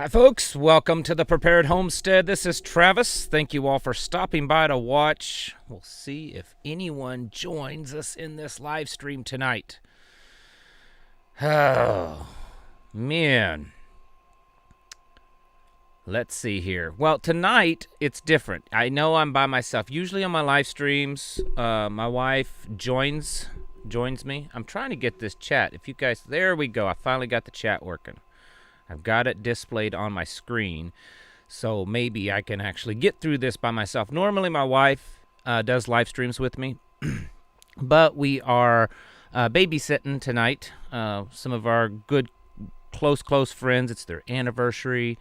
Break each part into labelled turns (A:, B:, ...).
A: Hi, folks. Welcome to the Prepared Homestead. This is Travis. Thank you all for stopping by to watch. We'll see if anyone joins us in this live stream tonight. Oh, man. Let's see here. Well, tonight it's different. I know I'm by myself. Usually on my live streams, my wife joins me. I'm trying to get this chat. If you guys, there we go. I finally got the chat working. I've got it displayed on my screen, so maybe I can actually get through this by myself. Normally, my wife does live streams with me, but we are babysitting tonight. Some of our good, close friends. It's their anniversary,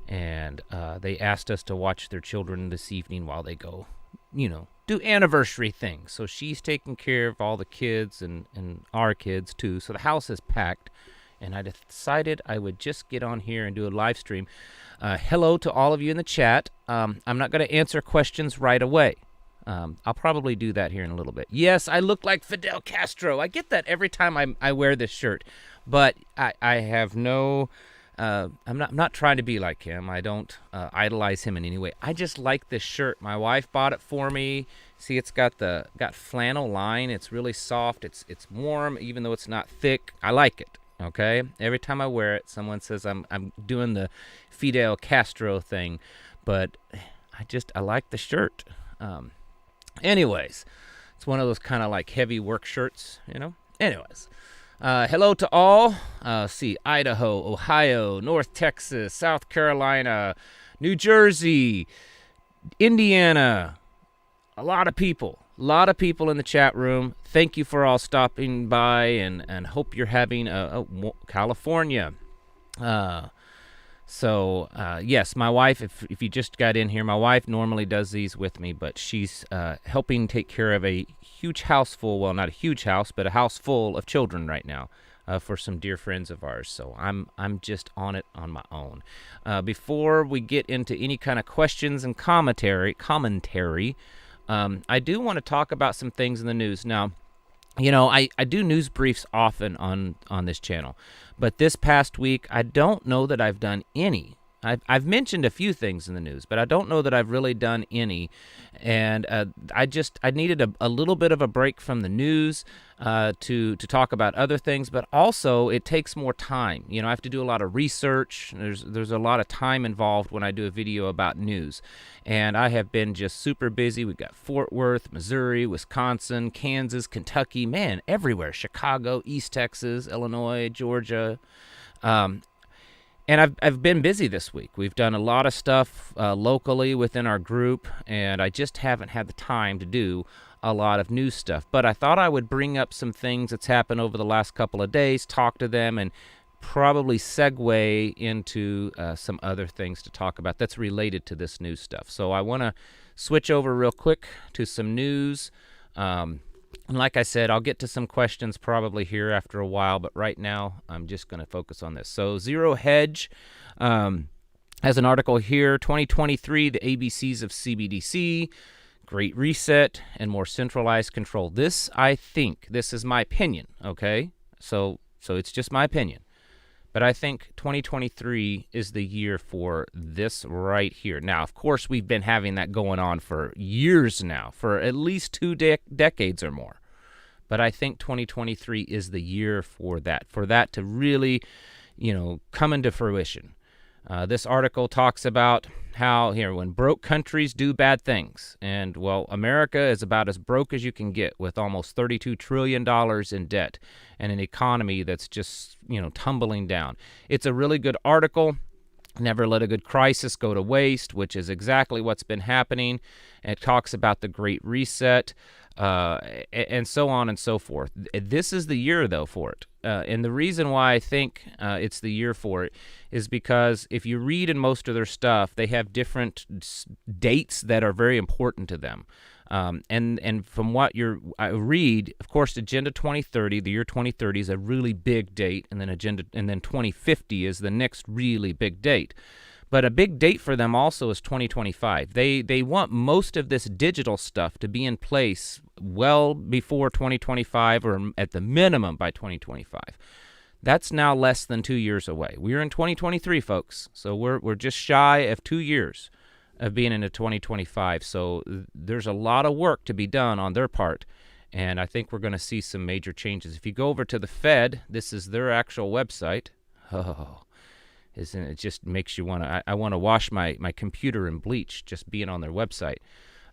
A: and they asked us to watch their children this evening while they go, do anniversary things. So she's taking care of all the kids and our kids, too. So the house is packed. And I decided I would just get on here and do a live stream. Hello to all of you in the chat. I'm not going to answer questions right away. I'll probably do that here in a little bit. Yes, I look like Fidel Castro. I get that every time I wear this shirt. But I have no... I'm not trying to be like him. I don't idolize him in any way. I just like this shirt. My wife bought it for me. See, it's got flannel line. It's really soft. It's warm, even though it's not thick. I like it. Okay, every time I wear it, someone says I'm doing the Fidel Castro thing, but I like the shirt. Anyways, it's one of those kind of like heavy work shirts, Anyways, hello to all. See, Idaho, Ohio, North Texas, South Carolina, New Jersey, Indiana. A lot of people in the chat room. Thank you for all stopping by, and hope you're having California. Yes, my wife, if you just got in here, my wife normally does these with me, but she's helping take care of a huge house full, well, not a huge house, but a house full of children right now for some dear friends of ours. So I'm just on it on my own. Before we get into any kind of questions and commentary, I do want to talk about some things in the news. Now, I do news briefs often on this channel, but this past week, I don't know that I've done any. I've mentioned a few things in the news, but I don't know that I've really done any. And I needed a little bit of a break from the news to talk about other things, but also it takes more time. I have to do a lot of research. There's a lot of time involved when I do a video about news. And I have been just super busy. We've got Fort Worth, Missouri, Wisconsin, Kansas, Kentucky, man, everywhere. Chicago, East Texas, Illinois, Georgia. And I've been busy this week. We've done a lot of stuff locally within our group, and I just haven't had the time to do a lot of new stuff. But I thought I would bring up some things that's happened over the last couple of days, talk to them, and probably segue into some other things to talk about that's related to this new stuff. So I want to switch over real quick to some news. And like I said, I'll get to some questions probably here after a while, but right now I'm just going to focus on this. So Zero Hedge has an article here, 2023, the ABCs of CBDC, Great Reset, and more centralized control. This is my opinion, okay? So it's just my opinion. But I think 2023 is the year for this right here. Now, of course, we've been having that going on for years now, for at least two decades or more. But I think 2023 is the year for that to really, come into fruition. This article talks about how, when broke countries do bad things. And, well, America is about as broke as you can get with almost $32 trillion in debt and an economy that's just, tumbling down. It's a really good article. Never let a good crisis go to waste, which is exactly what's been happening. And it talks about the Great Reset and so on and so forth. This is the year, though, for it. And the reason why I think it's the year for it is because if you read in most of their stuff, they have different dates that are very important to them. And from what I read, of course, Agenda 2030, the year 2030 is a really big date, and then 2050 is the next really big date. But a big date for them also is 2025. They want most of this digital stuff to be in place well before 2025, or at the minimum by 2025. That's now less than 2 years away. We're in 2023, folks, so we're just shy of 2 years of being into 2025. So there's a lot of work to be done on their part, and I think we're going to see some major changes. If you go over to the Fed, this is their actual website. Oh, isn't it just makes you want to? I want to wash my computer in bleach just being on their website.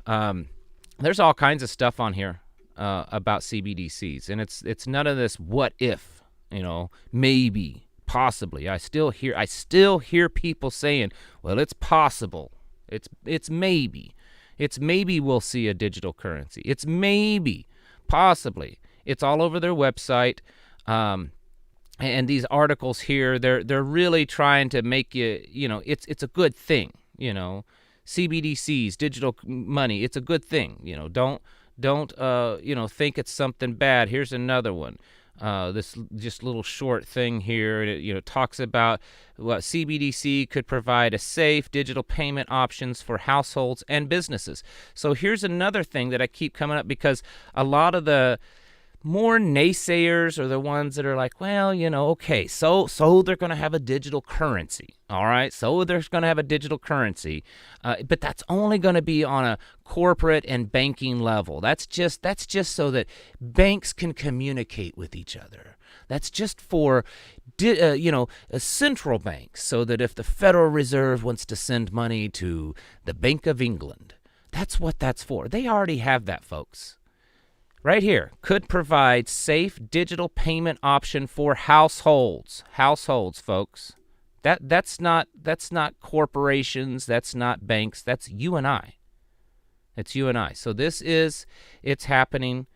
A: There's all kinds of stuff on here about CBDCs, and it's none of this what if, maybe, possibly. I still hear people saying, well, it's possible. It's maybe. It's maybe we'll see a digital currency. It's maybe, possibly. It's all over their website. And these articles here, they're really trying to make you, it's a good thing, CBDCs, digital money, it's a good thing. Don't think it's something bad. Here's another one. This just little short thing here, it talks about what CBDC could provide a safe digital payment options for households and businesses. So here's another thing that I keep coming up, because a lot of the more naysayers are the ones that are like, well, okay, so they're going to have a digital currency, all right? So they're going to have a digital currency, but that's only going to be on a corporate and banking level. That's just so that banks can communicate with each other. That's just for, central banks, so that if the Federal Reserve wants to send money to the Bank of England, that's what that's for. They already have that, folks. Right here, could provide safe digital payment option for households. Households, folks. That's not corporations, that's not banks, that's you and I. It's you and I. So it's happening,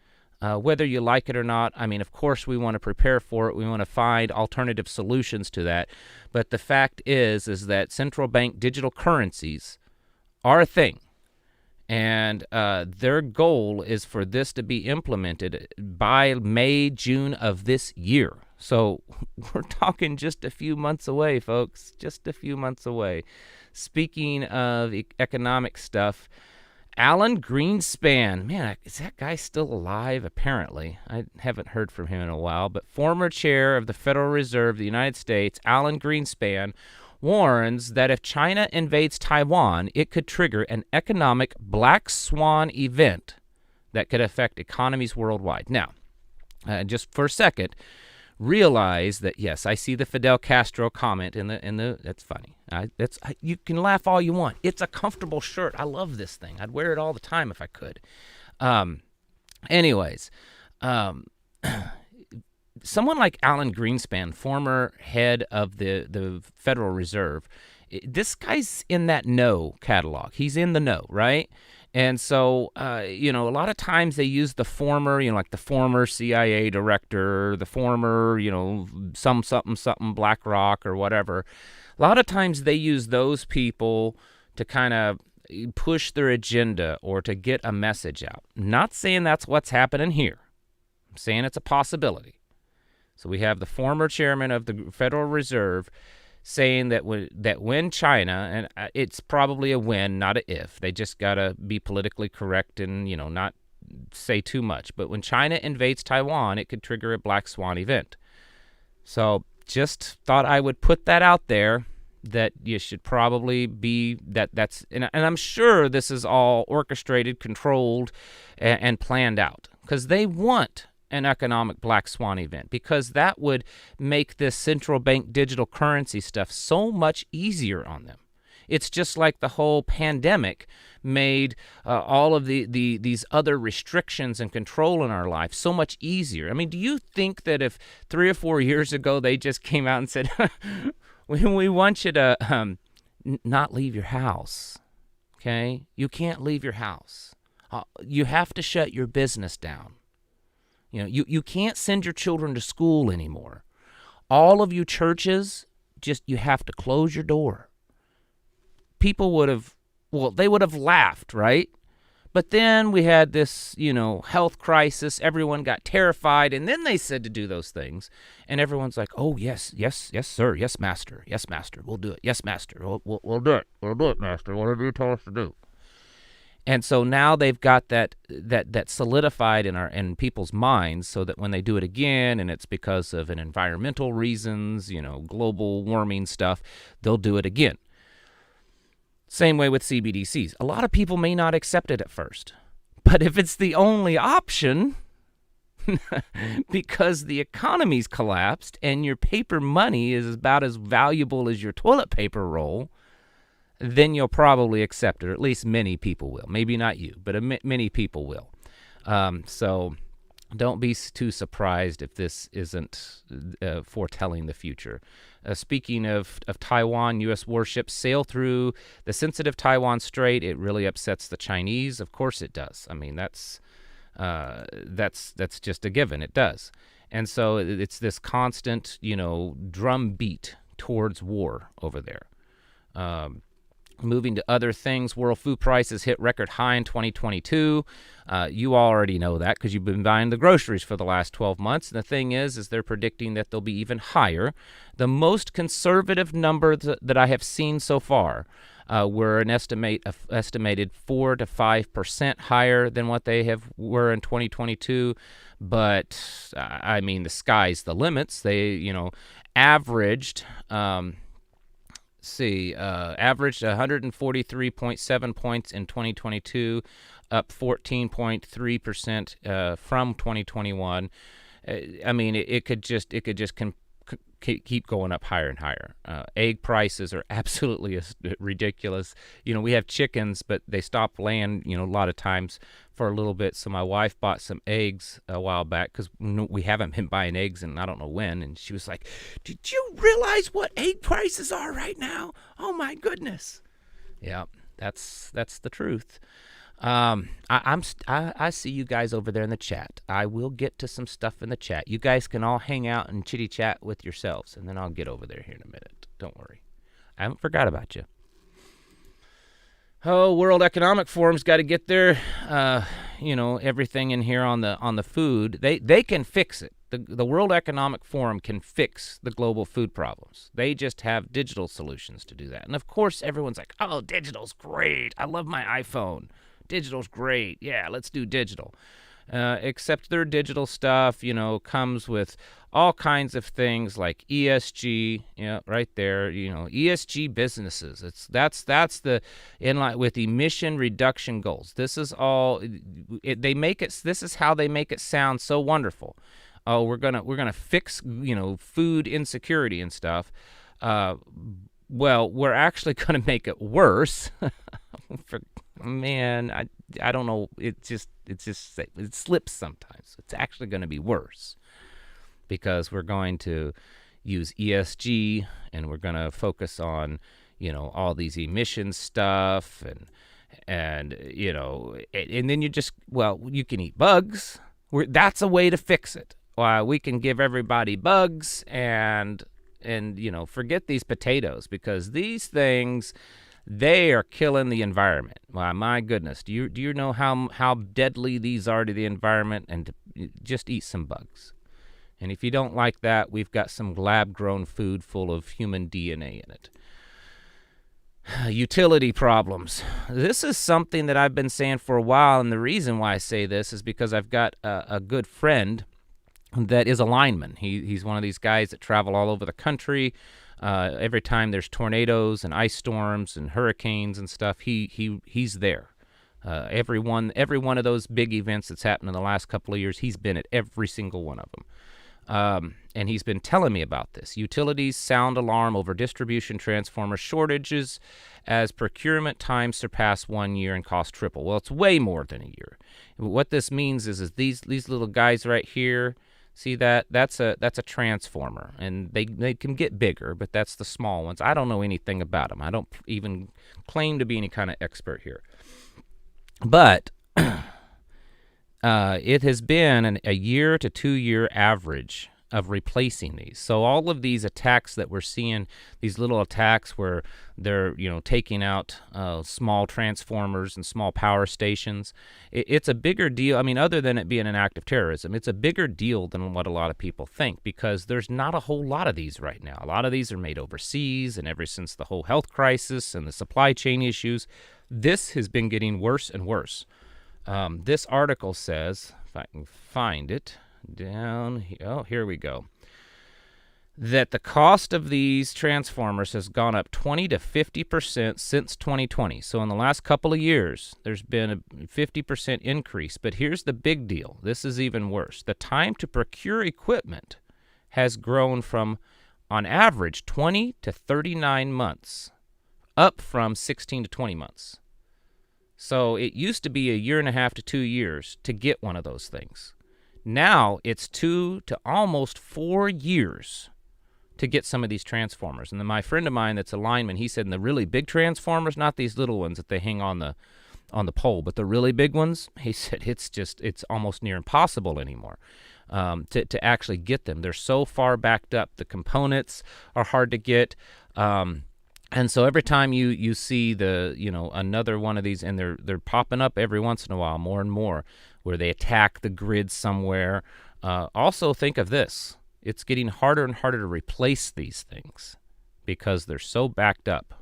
A: whether you like it or not. I mean, of course, we want to prepare for it. We want to find alternative solutions to that. But the fact is that central bank digital currencies are a thing. And their goal is for this to be implemented by May, June of this year. So we're talking just a few months away, folks, just a few months away. Speaking of economic stuff, Alan Greenspan, man, is that guy still alive? Apparently. I haven't heard from him in a while. But former chair of the Federal Reserve of the United States, Alan Greenspan, warns that if China invades Taiwan, it could trigger an economic black swan event that could affect economies worldwide. Now, just for a second, realize that, yes, I see the Fidel Castro comment in the that's funny. You can laugh all you want. It's a comfortable shirt. I love this thing. I'd wear it all the time if I could. Anyways, someone like Alan Greenspan, former head of the Federal Reserve, this guy's in that know catalog. He's in the know, right? And so, a lot of times they use the former, like the former CIA director, the former, something BlackRock or whatever. A lot of times they use those people to kind of push their agenda or to get a message out. I'm not saying that's what's happening here. I'm saying it's a possibility. So we have the former chairman of the Federal Reserve saying that when China, and it's probably a when, not a if, they just got to be politically correct and, not say too much. But when China invades Taiwan, it could trigger a black swan event. So just thought I would put that out there, that you should probably be, that's, and I'm sure this is all orchestrated, controlled, and planned out, because they want an economic black swan event, because that would make this central bank digital currency stuff so much easier on them. It's just like the whole pandemic made all of these other restrictions and control in our life so much easier. I mean, do you think that if 3 or 4 years ago they just came out and said, we want you to not leave your house, okay? You can't leave your house. You have to shut your business down. You can't send your children to school anymore. All of you churches, you have to close your door. People would have laughed, right? But then we had this, health crisis. Everyone got terrified, and then they said to do those things. And everyone's like, oh, yes, sir. Yes, master. Yes, master. We'll do it. Yes, master. We'll do it. We'll do it, master. Whatever you tell us to do. And so now they've got that solidified in people's minds, so that when they do it again, and it's because of an environmental reasons, global warming stuff, they'll do it again. Same way with CBDCs. A lot of people may not accept it at first, but if it's the only option, because the economy's collapsed and your paper money is about as valuable as your toilet paper roll, then you'll probably accept it, or at least many people will. Maybe not you, but many people will. So don't be too surprised if this isn't foretelling the future. Speaking of Taiwan, U.S. warships sail through the sensitive Taiwan Strait. It really upsets the Chinese. Of course it does. I mean, that's just a given. It does. And so it's this constant, drumbeat towards war over there. Moving to other things, world food prices hit record high in 2022. You already know that because you've been buying the groceries for the last 12 months. And the thing is they're predicting that they'll be even higher. The most conservative number that I have seen so far were an estimated 4 to 5% higher than what they were in 2022. But I mean, the sky's the limits. They, averaged. Averaged 143.7 points in 2022, up 14.3% from 2021. I mean, it could just keep going up higher and higher. Egg prices are absolutely ridiculous. We have chickens, but they stop laying, a lot of times for a little bit. So my wife bought some eggs a while back because we haven't been buying eggs and I don't know when. And she was like, "Did you realize what egg prices are right now? Oh my goodness!" Yeah, that's the truth. I see you guys over there in the chat. I will get to some stuff in the chat. You guys can all hang out and chitty chat with yourselves, and then I'll get over there here in a minute. Don't worry, I haven't forgot about you. Oh, World Economic Forum's got to get their, everything in here on the food. They can fix it. The World Economic Forum can fix the global food problems. They just have digital solutions to do that. And of course, everyone's like, "Oh, digital's great. I love my iPhone. Digital's great. Yeah, let's do digital." Except their digital stuff, comes with all kinds of things like ESG, right there, ESG businesses. That's the inline with emission reduction goals. This is all this is how they make it sound so wonderful. Oh, we're gonna fix, food insecurity and stuff. Well, we're actually gonna make it worse. Man, I don't know. It slips sometimes. It's actually going to be worse because we're going to use ESG and we're going to focus on, all these emissions stuff and then you you can eat bugs. That's a way to fix it. We can give everybody bugs and forget these potatoes because these things, they are killing the environment. Wow, my goodness. Do you know how deadly these are to the environment? And just eat some bugs. And if you don't like that, we've got some lab-grown food full of human DNA in it. Utility problems. This is something that I've been saying for a while, and the reason why I say this is because I've got a good friend that is a lineman. He's one of these guys that travel all over the country. Every time there's tornadoes and ice storms and hurricanes and stuff, he's there. Every one of those big events that's happened in the last couple of years, he's been at every single one of them. And he's been telling me about this. Utilities sound alarm over distribution transformer shortages as procurement times surpass 1 year and cost triple. Well, it's way more than a year. What this means is these little guys right here, see that's a transformer, and they can get bigger, but that's the small ones. I don't know anything about them. I don't even claim to be any kind of expert here. But it has been a year to 2 year average of replacing these. So all of these attacks that we're seeing, these little attacks where they're, taking out small transformers and small power stations, it's a bigger deal. I mean, other than it being an act of terrorism, it's a bigger deal than what a lot of people think, because there's not a whole lot of these right now. A lot of these are made overseas, and ever since the whole health crisis and the supply chain issues, this has been getting worse and worse. This article says, if I can find it down here, here we go, that the cost of these transformers has gone up 20 to 50% since 2020. So in the last couple of years, there's been a 50% increase. But here's the big deal. This is even worse. The time to procure equipment has grown from, on average, 20 to 39 months, up from 16 to 20 months. So it used to be a year and a half to 2 years to get one of those things. Now it's 2 to almost 4 years to get some of these transformers. And then my friend of mine that's a lineman, he said, in the really big transformers, not these little ones that they hang on the pole, but the really big ones, he said it's almost near impossible anymore to actually get them. They're so far backed up. The components are hard to get. And so every time you see another one of these, and they're popping up every once in a while, more and more, where they attack the grid somewhere. Also think of this. It's getting harder and harder to replace these things because they're so backed up.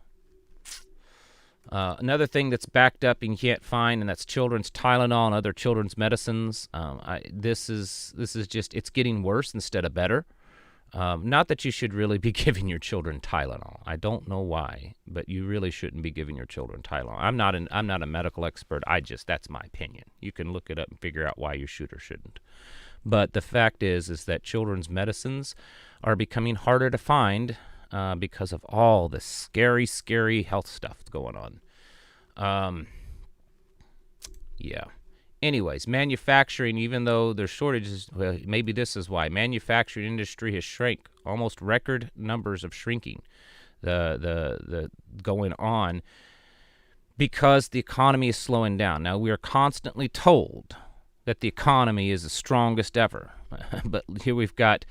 A: Another thing that's backed up and you can't find, and that's children's Tylenol and other children's medicines. This is just, it's getting worse instead of better. Not that you should really be giving your children Tylenol. I don't know why, but you really shouldn't be giving your children Tylenol. I'm not a medical expert. That's my opinion. You can look it up and figure out why you should or shouldn't. But the fact is that children's medicines are becoming harder to find because of all this scary, scary health stuff going on. Yeah. Anyways, manufacturing, even though there's shortages, well, maybe this is why. Manufacturing industry has shrank, almost record numbers of shrinking the going on because the economy is slowing down. Now, we are constantly told that the economy is the strongest ever. But here we've got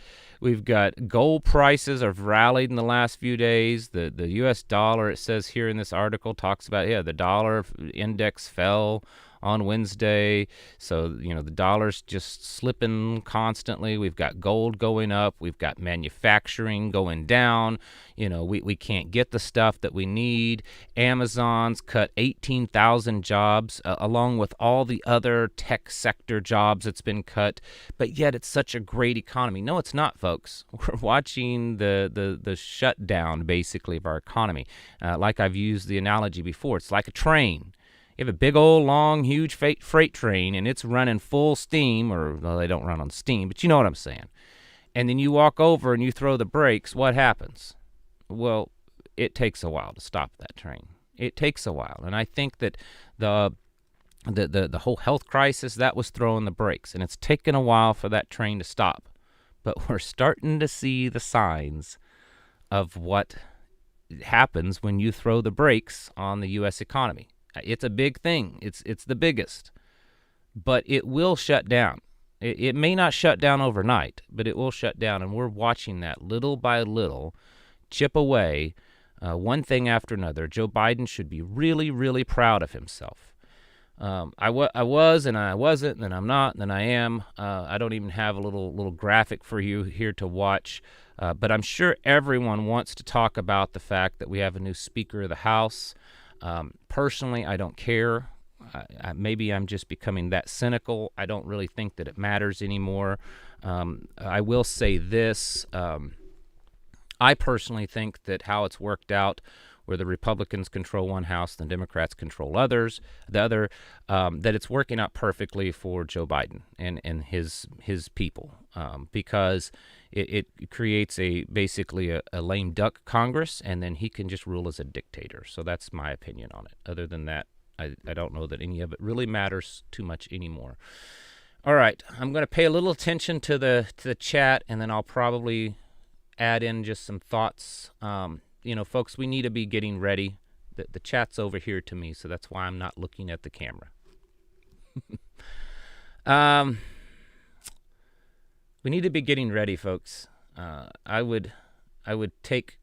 A: gold prices have rallied in the last few days. The U.S. dollar, it says here in this article, talks about, the dollar index fell on Wednesday. So, the dollar's just slipping constantly. We've got gold going up. We've got manufacturing going down. We can't get the stuff that we need. Amazon's cut 18,000 jobs, along with all the other tech sector jobs that's been cut. But yet it's such a great economy. No, it's not, folks. We're watching the shutdown, basically, of our economy. Like I've used the analogy before, it's like a train. You have a big old, long, huge freight train, and it's running full steam, or well, they don't run on steam, but you know what I'm saying. And then you walk over and you throw the brakes. What happens? Well, it takes a while to stop that train. It takes a while, and I think that the whole health crisis, that was throwing the brakes, and it's taken a while for that train to stop. But we're starting to see the signs of what happens when you throw the brakes on the U.S. economy. It's a big thing. It's the biggest. But it will shut down. It may not shut down overnight, but it will shut down, and we're watching that little by little chip away, one thing after another. Joe Biden should be really, really proud of himself. I was, and I wasn't, and then I'm not, and then I am. I don't even have a little graphic for you here to watch, but I'm sure everyone wants to talk about the fact that we have a new Speaker of the House. Personally, I don't care. Maybe I'm just becoming that cynical. I don't really think that it matters anymore. I will say this. I personally think that how it's worked out, where the Republicans control one house, the Democrats control the other, that it's working out perfectly for Joe Biden and his people, because it creates basically a lame duck Congress, and then he can just rule as a dictator. So that's my opinion on it. Other than that, I don't know that any of it really matters too much anymore. All right, I'm going to pay a little attention to the chat, and then I'll probably add in just some thoughts. Folks, we need to be getting ready. The chat's over here to me, so that's why I'm not looking at the camera. We need to be getting ready, folks. I would take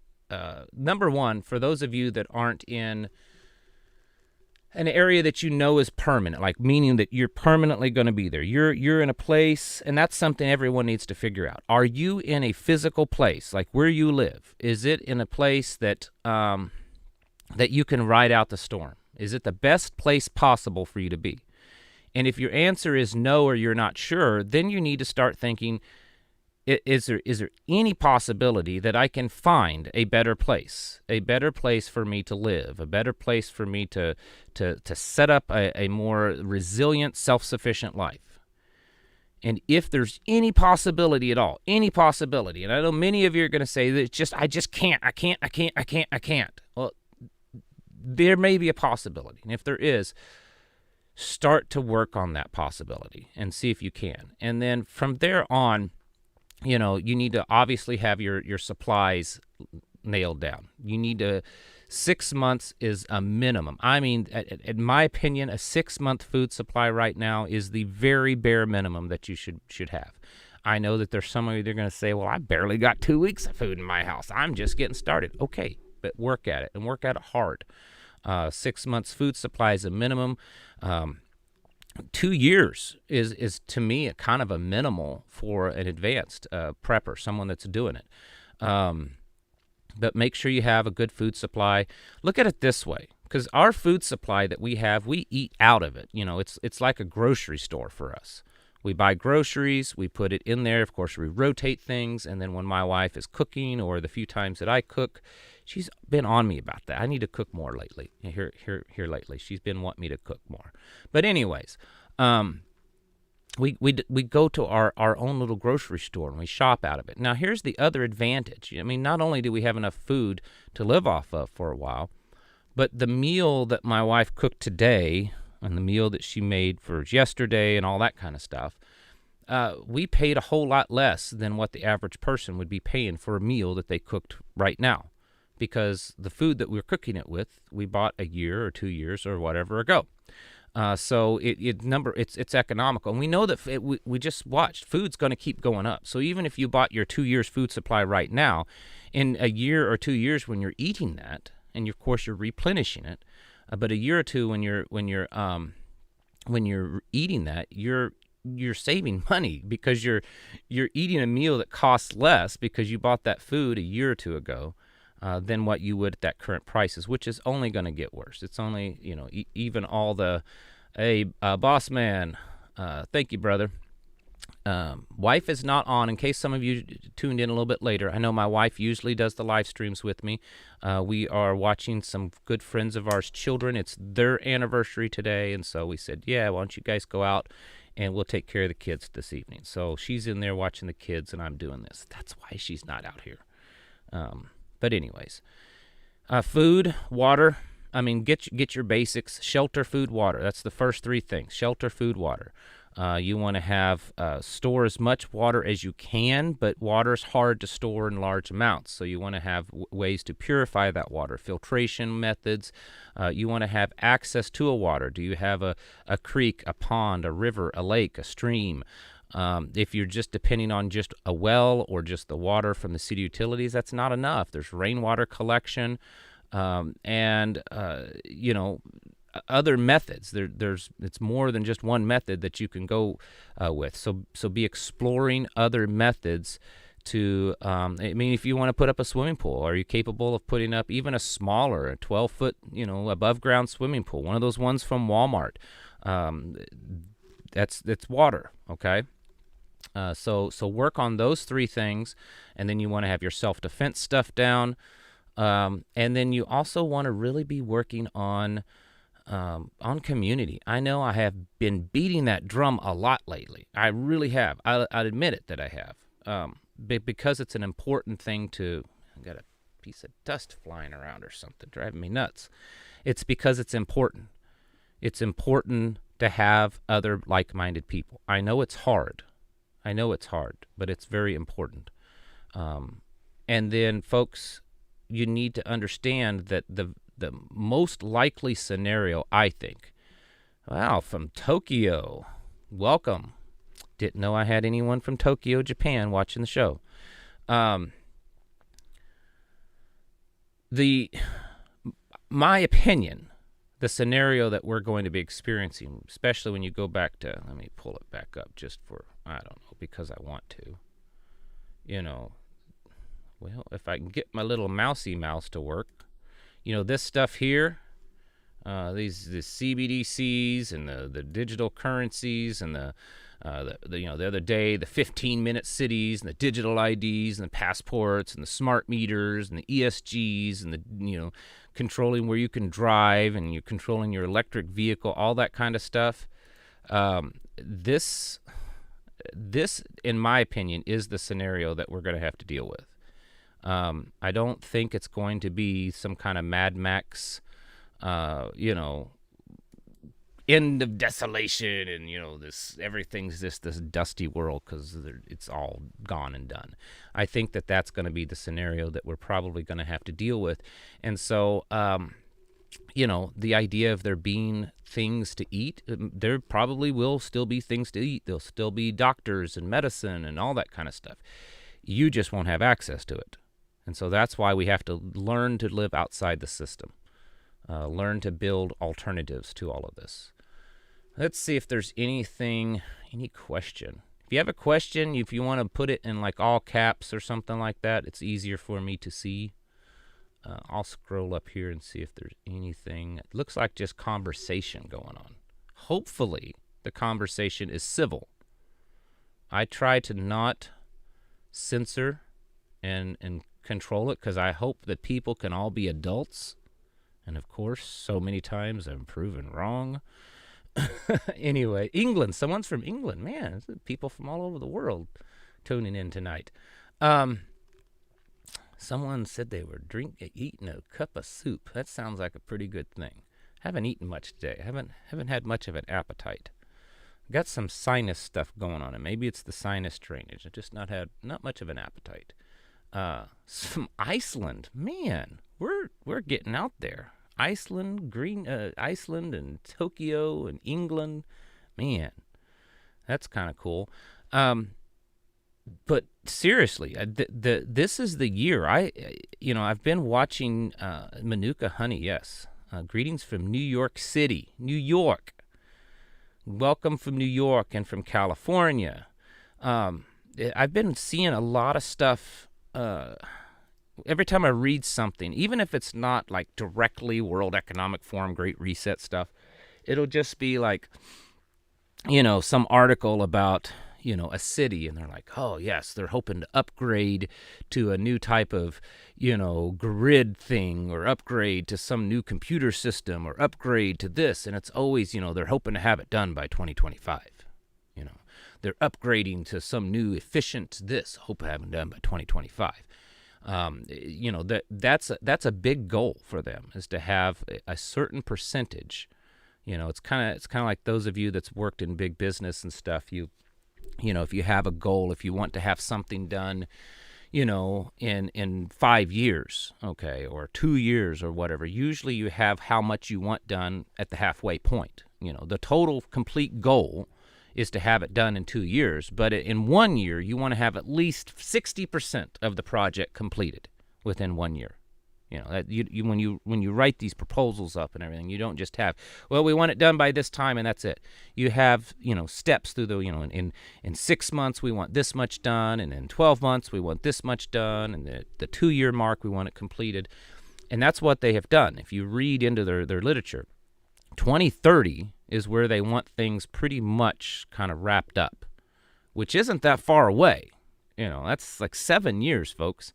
A: number one, for those of you that aren't in an area that you know is permanent, like meaning that you're permanently going to be there. You're in a place, and that's something everyone needs to figure out. Are you in a physical place, like where you live? Is it in a place that that you can ride out the storm? Is it the best place possible for you to be? And if your answer is no, or you're not sure, then you need to start thinking, is there any possibility that I can find a better place for me to live, a better place for me to set up a more resilient, self-sufficient life? And if there's any possibility at all, any possibility, and I know many of you are going to say that I just can't. Well, there may be a possibility, and if there is, start to work on that possibility and see if you can. And then from there on, you need to obviously have your supplies nailed down. You need to, 6 months is a minimum. I mean, in my opinion, a 6-month food supply right now is the very bare minimum that you should have. I know that there's some of you that are going to say, well, I barely got 2 weeks of food in my house. I'm just getting started. Okay, but work at it, and work at it hard. 6 months food supply is a minimum. 2 years is to me a kind of a minimal for an advanced prepper, someone that's doing it. But make sure you have a good food supply. Look at it this way, because our food supply that we have, we eat out of it. It's like a grocery store for us. We buy groceries, we put it in there. Of course, we rotate things, and then when my wife is cooking, or the few times that I cook, she's been on me about that. I need to cook more lately. Here lately, she's been wanting me to cook more. But anyways, we go to our own little grocery store and we shop out of it. Now, here's the other advantage. I mean, not only do we have enough food to live off of for a while, but the meal that my wife cooked today and the meal that she made for yesterday and all that kind of stuff, we paid a whole lot less than what the average person would be paying for a meal that they cooked right now, because the food that we're cooking it with, we bought a year or 2 years or whatever ago. So it's economical. And we know that we just watched, food's going to keep going up. So even if you bought your 2 years food supply right now, in a year or 2 years when you're eating that, and of course you're replenishing it, but a year or two when you're eating that, you're saving money, because you're eating a meal that costs less because you bought that food a year or two ago than what you would at that current prices, which is only going to get worse. It's only, even all the, hey, boss man, thank you, brother. Wife is not on, in case some of you tuned in a little bit later. I know my wife usually does the live streams with me. We are watching some good friends of ours' children. It's their anniversary today, and so we said, yeah, why don't you guys go out and we'll take care of the kids this evening. So she's in there watching the kids, and I'm doing this. That's why she's not out here. But anyways, food, water. I mean, get your basics: shelter, food, water. That's the first three things: shelter, food, water. You want to have store as much water as you can, but water is hard to store in large amounts. So you want to have ways to purify that water, filtration methods. You want to have access to a water. Do you have a creek, a pond, a river, a lake, a stream? If you're just depending on just a well or just the water from the city utilities, that's not enough. There's rainwater collection, and other methods. It's more than just one method that you can go with. So be exploring other methods to. If you want to put up a swimming pool, are you capable of putting up even a smaller, 12-foot, above ground swimming pool? One of those ones from Walmart. That's water. Okay. So work on those three things, and then you want to have your self-defense stuff down, and then you also want to really be working on community. I know I have been beating that drum a lot lately. I really have. I'll admit it that I have, because it's an important thing to. I got a piece of dust flying around or something driving me nuts. It's because it's important. It's important to have other like-minded people. I know it's hard, but it's very important. And then, folks, you need to understand that the most likely scenario, I think, wow, from Tokyo, welcome. Didn't know I had anyone from Tokyo, Japan watching the show. Um, my opinion, the scenario that we're going to be experiencing, especially when you go back to, let me pull it back up just for, I don't know, because I want to. Well, if I can get my little mousy mouse to work, this stuff here, these CBDCs and the digital currencies and the other day, the 15-minute cities and the digital IDs and the passports and the smart meters and the ESGs and the, controlling where you can drive and you're controlling your electric vehicle, all that kind of stuff. This, in my opinion, is the scenario that we're going to have to deal with. I don't think it's going to be some kind of Mad Max, end of desolation and everything's this dusty world because it's all gone and done. I think that's going to be the scenario that we're probably going to have to deal with. And so the idea of there being things to eat, there probably will still be things to eat. There'll still be doctors and medicine and all that kind of stuff. You just won't have access to it. And so that's why we have to learn to live outside the system. Learn to build alternatives to all of this. Let's see if there's any question. If you have a question, if you want to put it in like all caps or something like that, it's easier for me to see. I'll scroll up here and see if there's anything. It looks like just conversation going on. Hopefully, the conversation is civil. I try to not censor and control it because I hope that people can all be adults. And of course, so many times I'm proven wrong. Anyway, England. Someone's from England. Man, people from all over the world tuning in tonight. Someone said they were eating a cup of soup. That sounds like a pretty good thing. Haven't eaten much today. Haven't had much of an appetite. Got some sinus stuff going on, and maybe it's the sinus drainage. I've just not much of an appetite. From Iceland, man, we're getting out there. Iceland and Tokyo and England, man, that's kind of cool. But seriously, this is the year. I've been watching Manuka Honey. Yes, greetings from New York City, New York. Welcome from New York and from California. I've been seeing a lot of stuff. Every time I read something, even if it's not like directly World Economic Forum, Great Reset stuff, it'll just be like, some article about, a city, and they're like, oh, yes, they're hoping to upgrade to a new type of, grid thing, or upgrade to some new computer system, or upgrade to this. And it's always, they're hoping to have it done by 2025. They're upgrading to some new efficient this, hope to have it done by 2025. That's a big goal for them, is to have a certain percentage. It's kind of like those of you that's worked in big business and stuff. If you have a goal, if you want to have something done, in 5 years, okay, or 2 years or whatever, usually you have how much you want done at the halfway point. The total complete goal is to have it done in 2 years, but in 1 year, you want to have at least 60% of the project completed within 1 year. When you write these proposals up and everything, you don't just have, well, we want it done by this time and that's it. You have, steps through the, in 6 months we want this much done, and in 12 months we want this much done, and the 2 year mark we want it completed. And that's what they have done. If you read into their literature, 2030 is where they want things pretty much kind of wrapped up, which isn't that far away. That's like 7 years, folks.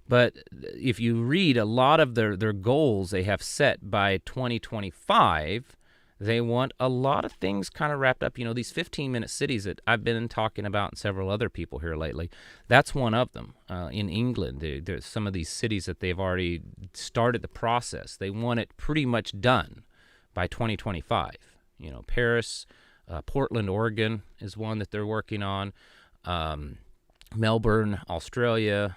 A: But if you read a lot of their goals they have set by 2025, they want a lot of things kind of wrapped up. These 15-minute cities that I've been talking about, and several other people here lately, that's one of them. In England, there's some of these cities that they've already started the process. They want it pretty much done by 2025. Paris, Portland, Oregon is one that they're working on. Melbourne, Australia,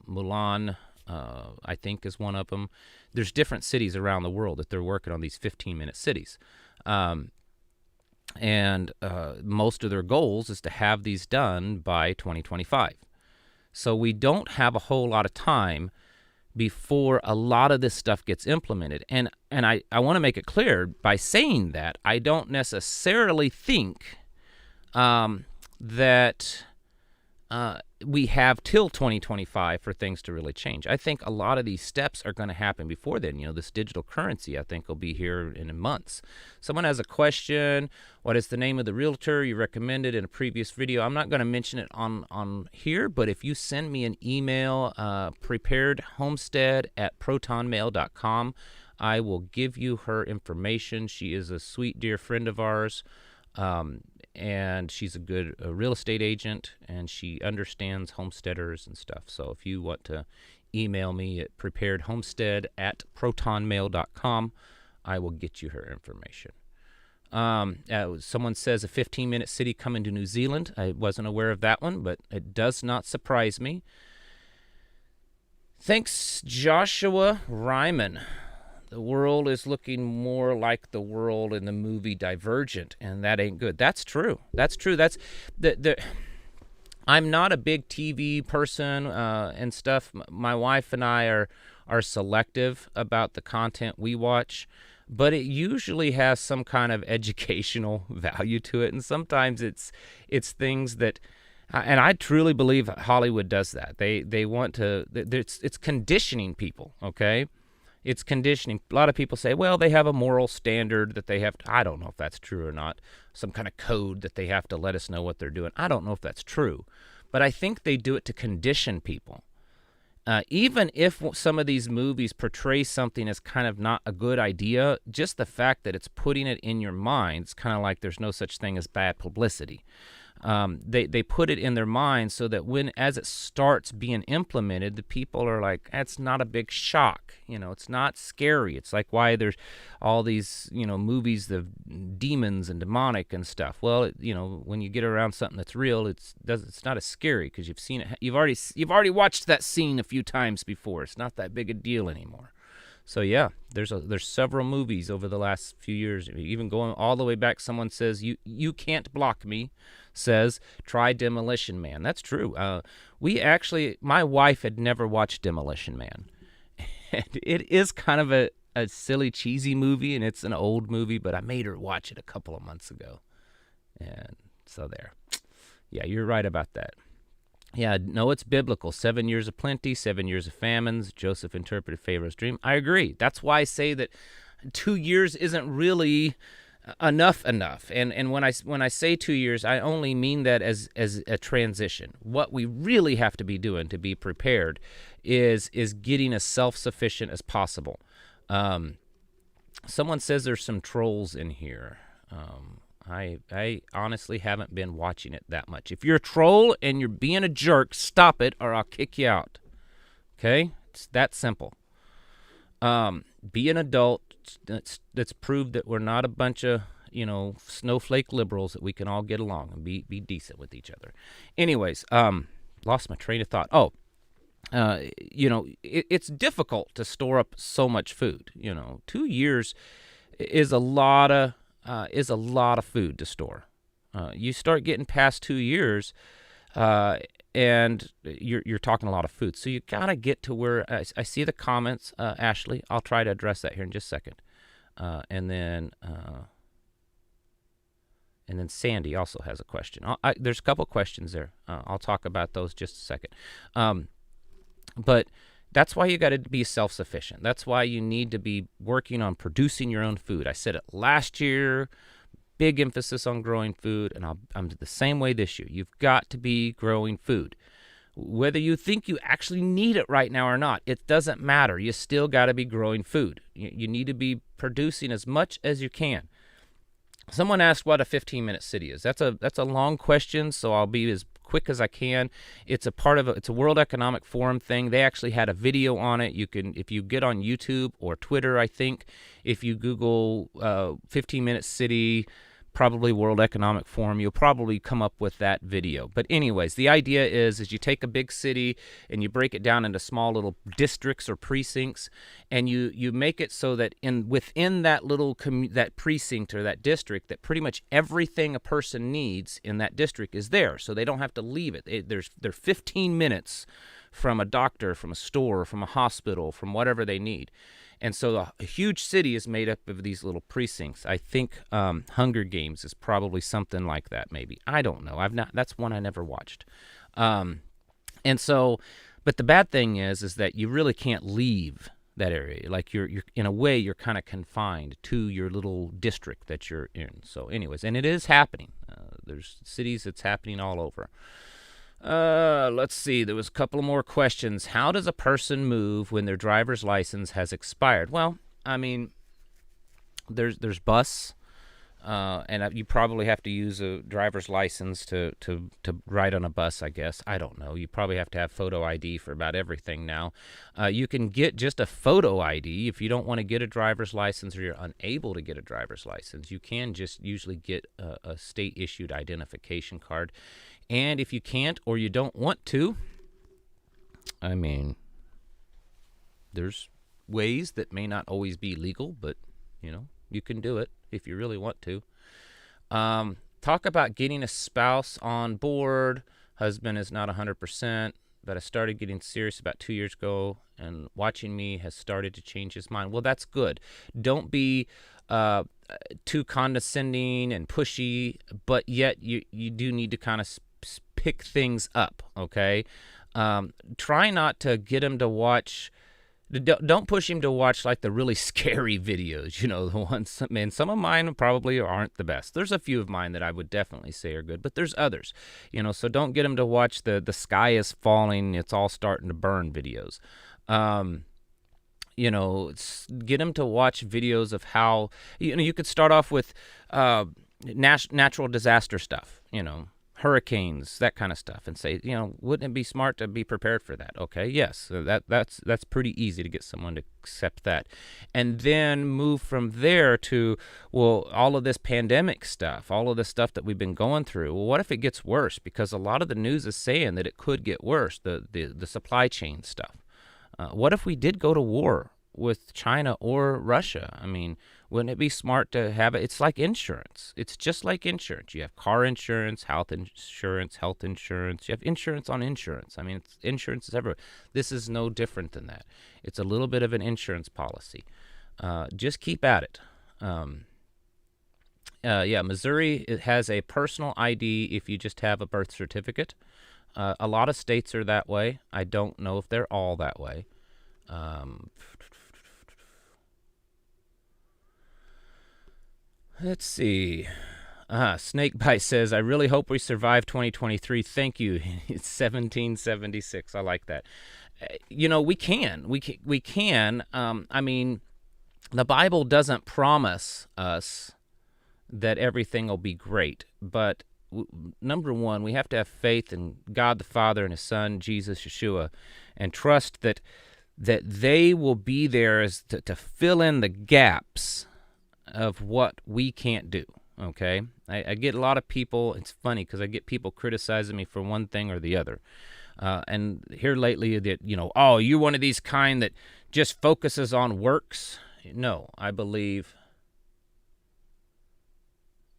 A: Milan, I think, is one of them. There's different cities around the world that they're working on, these 15-minute cities. And most of their goals is to have these done by 2025. So we don't have a whole lot of time before a lot of this stuff gets implemented. And I want to make it clear by saying that I don't necessarily think that we have till 2025 for things to really change. I think a lot of these steps are going to happen before then. You know, this digital currency, I think, will be here in months. Someone has a question. What is the name of the realtor you recommended in a previous video? I'm not going to mention it on here, but if you send me an email, preparedhomestead@protonmail.com, I will give you her information. She is a sweet, dear friend of ours. And she's a good real estate agent, and she understands homesteaders and stuff. So if you want to email me at preparedhomestead@protonmail.com, I will get you her information. Someone says a 15-minute city coming to New Zealand. I wasn't aware of that one, but it does not surprise me. Thanks, Joshua Ryman. The world is looking more like the world in the movie Divergent, and that ain't good. That's true. That's true. That's I'm not a big TV person and stuff. My wife and I are selective about the content we watch, but it usually has some kind of educational value to it, and sometimes it's things that. And I truly believe Hollywood does that. They want to. It's conditioning people. Okay. It's conditioning. A lot of people say, well, they have a moral standard that they have to, I don't know if that's true or not, some kind of code that they have to let us know what they're doing. I don't know if that's true, but I think they do it to condition people. Even if some of these movies portray something as kind of not a good idea, just the fact that it's putting it in your mind, it's kind of like there's no such thing as bad publicity. They put it in their mind so that as it starts being implemented, the people are like, that's not a big shock. You know, it's not scary. It's like why there's all these, movies of demons and demonic and stuff. Well, when you get around something that's real, it's not as scary because you've seen it. You've already watched that scene a few times before. It's not that big a deal anymore. So yeah, there's several movies over the last few years, even going all the way back. Someone says you can't block me. Says try Demolition Man. That's true. My wife had never watched Demolition Man, and it is kind of a silly, cheesy movie, and it's an old movie. But I made her watch it a couple of months ago, and so there. Yeah, you're right about that. Yeah, no, it's biblical. 7 years of plenty, 7 years of famines. Joseph interpreted Pharaoh's dream. I agree. That's why I say that 2 years isn't really enough. And when I say 2 years, I only mean that as a transition. What we really have to be doing to be prepared is getting as self-sufficient as possible. Someone says there's some trolls in here. I honestly haven't been watching it that much. If you're a troll and you're being a jerk, stop it or I'll kick you out. Okay? It's that simple. Be an adult. Let's prove that we're not a bunch of, snowflake liberals, that we can all get along and be decent with each other. Anyways, lost my train of thought. It's difficult to store up so much food. 2 years is a lot of food to store. You start getting past 2 years, and you're talking a lot of food. So you gotta get to where I see the comments, Ashley. I'll try to address that here in just a second, and then Sandy also has a question. There's a couple questions there. I'll talk about those just a second. But that's why you got to be self-sufficient. That's why you need to be working on producing your own food. I said it last year, big emphasis on growing food, and I'm the same way this year. You've got to be growing food. Whether you think you actually need it right now or not, it doesn't matter. You still got to be growing food. You need to be producing as much as you can. Someone asked what a 15-minute city is. That's a long question, so I'll be as quick as I can. It's a World Economic Forum thing. They actually had a video on it. You can, if you get on YouTube or Twitter, I think, if you Google 15-minute city probably World Economic Forum. You'll probably come up with that video. But anyways, the idea is you take a big city and you break it down into small little districts or precincts, and you make it so that within that little that precinct or that district, that pretty much everything a person needs in that district is there, so they don't have to leave it. They're 15 minutes from a doctor, from a store, from a hospital, from whatever they need. And so a huge city is made up of these little precincts. I think Hunger Games is probably something like that, maybe. I don't know. That's one I never watched. And so, but the bad thing is that you really can't leave that area. Like you're in a way, you're kind of confined to your little district that you're in. So anyways, and it is happening. There's cities it's happening all over. Let's see. There was a couple more questions. How does a person move when their driver's license has expired? Well, I mean, there's bus, and you probably have to use a driver's license to ride on a bus, I guess. I don't know. You probably have to have photo ID for about everything now. You can get just a photo ID if you don't want to get a driver's license or you're unable to get a driver's license. You can just usually get a state-issued identification card. And if you can't or you don't want to, I mean, there's ways that may not always be legal, but, you can do it if you really want to. Talk about getting a spouse on board. Husband is not 100%, but I started getting serious about 2 years ago, and watching me has started to change his mind. Well, that's good. Don't be too condescending and pushy, but yet you do need to kind of pick things up, okay? Try not to get him to watch. Don't push him to watch like the really scary videos, the ones. Man, some of mine probably aren't the best. There's a few of mine that I would definitely say are good, but there's others, so don't get him to watch the sky is falling, it's all starting to burn videos. Get him to watch videos of how, you could start off with natural disaster stuff, hurricanes, that kind of stuff, and say, wouldn't it be smart to be prepared for that? Okay, yes, so that's pretty easy to get someone to accept that. And then move from there to, well, all of this pandemic stuff, all of this stuff that we've been going through, well, what if it gets worse? Because a lot of the news is saying that it could get worse, the supply chain stuff. What if we did go to war with China or Russia? I mean, wouldn't it be smart to have it? It's like insurance. It's just like insurance. You have car insurance, health insurance. You have insurance on insurance. I mean, insurance is everywhere. This is no different than that. It's a little bit of an insurance policy. Just keep at it. Missouri, it has a personal ID if you just have a birth certificate. A lot of states are that way. I don't know if they're all that way. Let's see. Snakebite says, I really hope we survive 2023. Thank you. It's 1776. I like that. We can. We can. I mean, the Bible doesn't promise us that everything will be great. But number one, we have to have faith in God the Father and His Son, Jesus, Yeshua, and trust that they will be there as to fill in the gaps of what we can't do, okay? I get a lot of people, it's funny because I get people criticizing me for one thing or the other. And here lately that, oh, you're one of these kind that just focuses on works. No, I believe,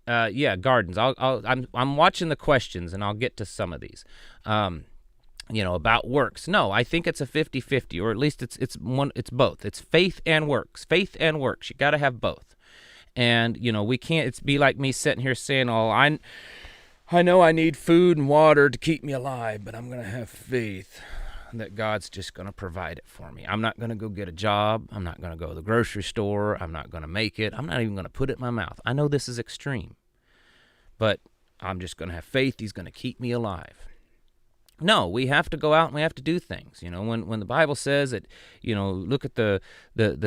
A: gardens. I'm watching the questions and I'll get to some of these. About works. No, I think it's a 50-50, or at least it's both. It's faith and works. Faith and works. You got to have both. And, we can't, it's be like me sitting here saying, oh, I know I need food and water to keep me alive, but I'm going to have faith that God's just going to provide it for me. I'm not going to go get a job. I'm not going to go to the grocery store. I'm not going to make it. I'm not even going to put it in my mouth. I know this is extreme, but I'm just going to have faith He's going to keep me alive. No, we have to go out and we have to do things. When the Bible says that, look at the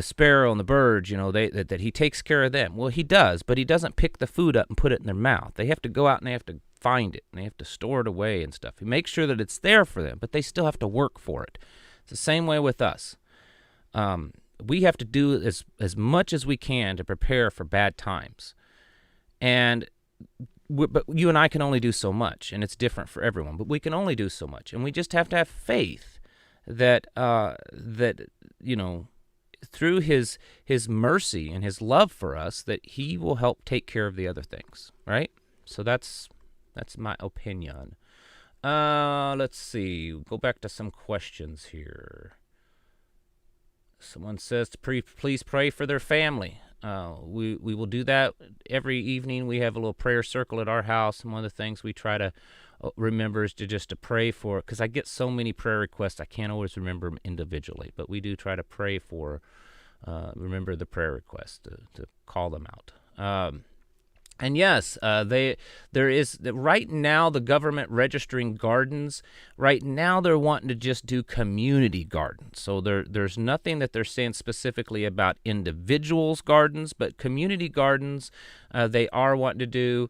A: sparrow and the birds, that He takes care of them. Well, He does, but He doesn't pick the food up and put it in their mouth. They have to go out and they have to find it and they have to store it away and stuff. He makes sure that it's there for them, but they still have to work for it. It's the same way with us. We have to do as much as we can to prepare for bad times. And but you and I can only do so much, and it's different for everyone. But we can only do so much, and we just have to have faith that that through his mercy and his love for us, that he will help take care of the other things, right? So that's my opinion. Let's see. Go back to some questions here. Someone says to please pray for their family. We will do that every evening. We have a little prayer circle at our house, and one of the things we try to remember is to pray for, because I get so many prayer requests, I can't always remember them individually, but we do try to pray for, remember the prayer requests, to call them out. And yes, there is right now the government registering gardens. Right now they're wanting to just do community gardens. So there's nothing that they're saying specifically about individuals' gardens, but community gardens they are wanting to do.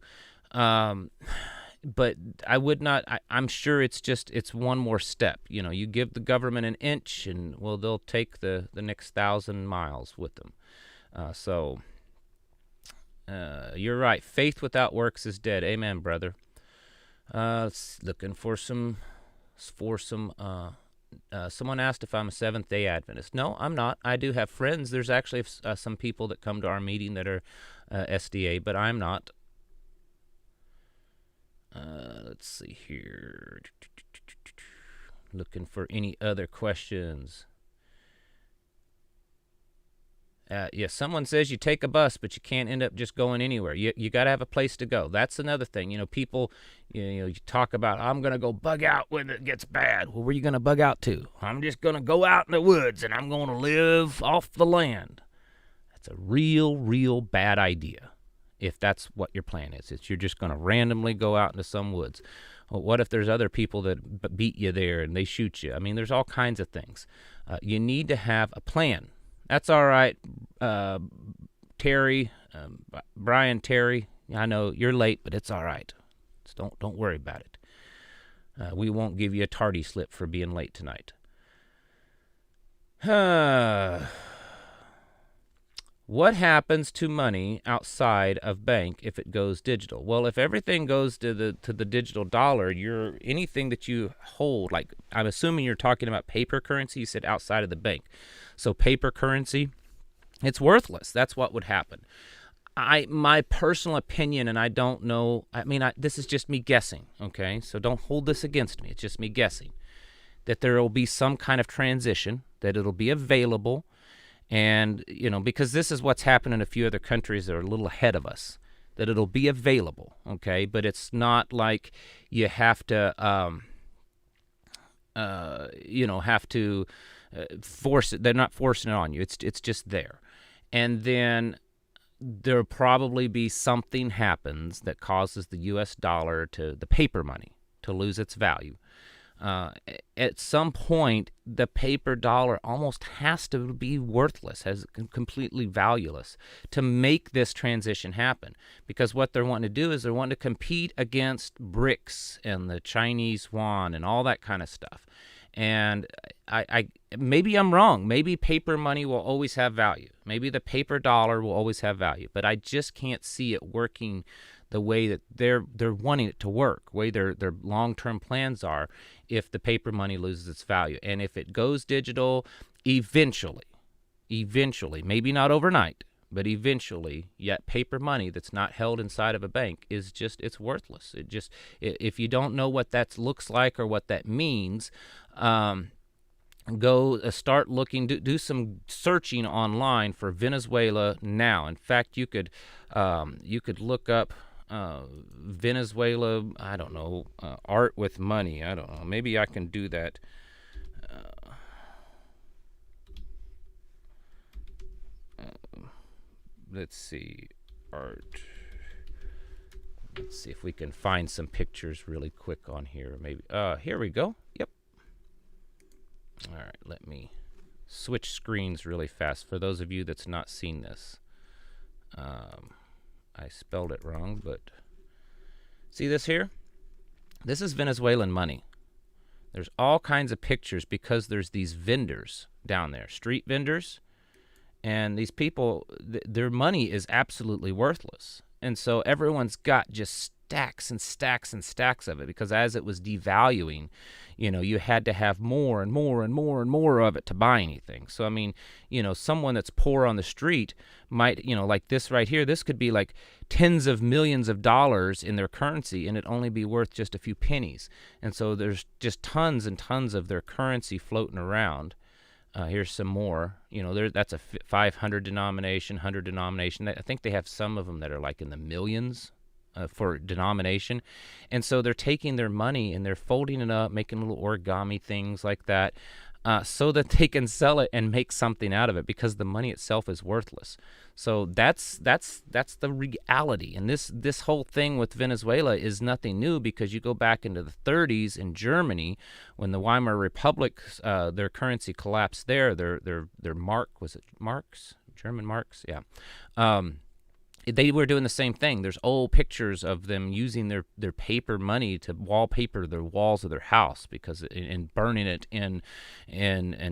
A: But I would not. I'm sure it's one more step. You give the government an inch, and well, they'll take the next 1,000 miles with them. So. You're right. Faith without works is dead. Amen, brother. Looking for some. Someone asked if I'm a Seventh-day Adventist. No, I'm not. I do have friends. There's actually some people that come to our meeting that are SDA, but I'm not. Let's see here. Looking for any other questions. Yeah, someone says you take a bus, but you can't end up just going anywhere. You got to have a place to go. That's another thing. People, you talk about, I'm going to go bug out when it gets bad. Well, where are you going to bug out to? I'm just going to go out in the woods, and I'm going to live off the land. That's a real, real bad idea, if that's what your plan is. You're just going to randomly go out into some woods. Well, what if there's other people that beat you there and they shoot you? I mean, there's all kinds of things. You need to have a plan. That's all right, Terry, Brian Terry. I know you're late, but it's all right. So don't worry about it. We won't give you a tardy slip for being late tonight. What happens to money outside of bank if it goes digital? Well, if everything goes to the digital dollar, anything that you hold, like I'm assuming you're talking about paper currency. You said outside of the bank. So paper currency, it's worthless. That's what would happen. My personal opinion, and I don't know, this is just me guessing, okay? So don't hold this against me. It's just me guessing that there will be some kind of transition, that it'll be available, and, because this is what's happened in a few other countries that are a little ahead of us, that it'll be available, okay? But it's not like you have to, force it. They're not forcing it on you. It's just there. And then there'll probably be something happens that causes the U.S. dollar, the paper money, to lose its value. At some point, the paper dollar almost has to be worthless, has completely valueless, to make this transition happen. Because what they're wanting to do is they're wanting to compete against BRICS and the Chinese yuan and all that kind of stuff. And I maybe I'm wrong. Maybe paper money will always have value. Maybe the paper dollar will always have value. But I just can't see it working the way that they're wanting it to work, the way their long-term plans are, if the paper money loses its value. And if it goes digital, eventually, maybe not overnight, but eventually, yet paper money that's not held inside of a bank is it's worthless. If you don't know what that looks like or what that means, go start looking, do some searching online for Venezuela now. In fact, you could look up Venezuela, I don't know, art with money. I don't know. Maybe I can do that. Let's see, art. Let's see if we can find some pictures really quick on here. Maybe. Here we go. Yep. All right, let me switch screens really fast for those of you that's not seen this. I spelled it wrong, but see this here? This is Venezuelan money. There's all kinds of pictures because there's these vendors down there, street vendors, and these people, their money is absolutely worthless. And so everyone's got just stacks and stacks and stacks of it, because as it was devaluing, you had to have more and more and more and more of it to buy anything. So, I mean, someone that's poor on the street might, like this right here, this could be like tens of millions of dollars in their currency, and it only be worth just a few pennies. And so there's just tons and tons of their currency floating around. Here's some more. That's a 500 denomination, 100 denomination. I think they have some of them that are like in the millions for denomination. And so they're taking their money and they're folding it up, making little origami things like that, so that they can sell it and make something out of it, because the money itself is worthless. So that's the reality. And this whole thing with Venezuela is nothing new, because you go back into the 30s in Germany, when the Weimar Republic, their currency collapsed there. Their mark, was it marks? German marks? Yeah. They were doing the same thing. There's old pictures of them using their paper money to wallpaper the walls of their house, because and burning it in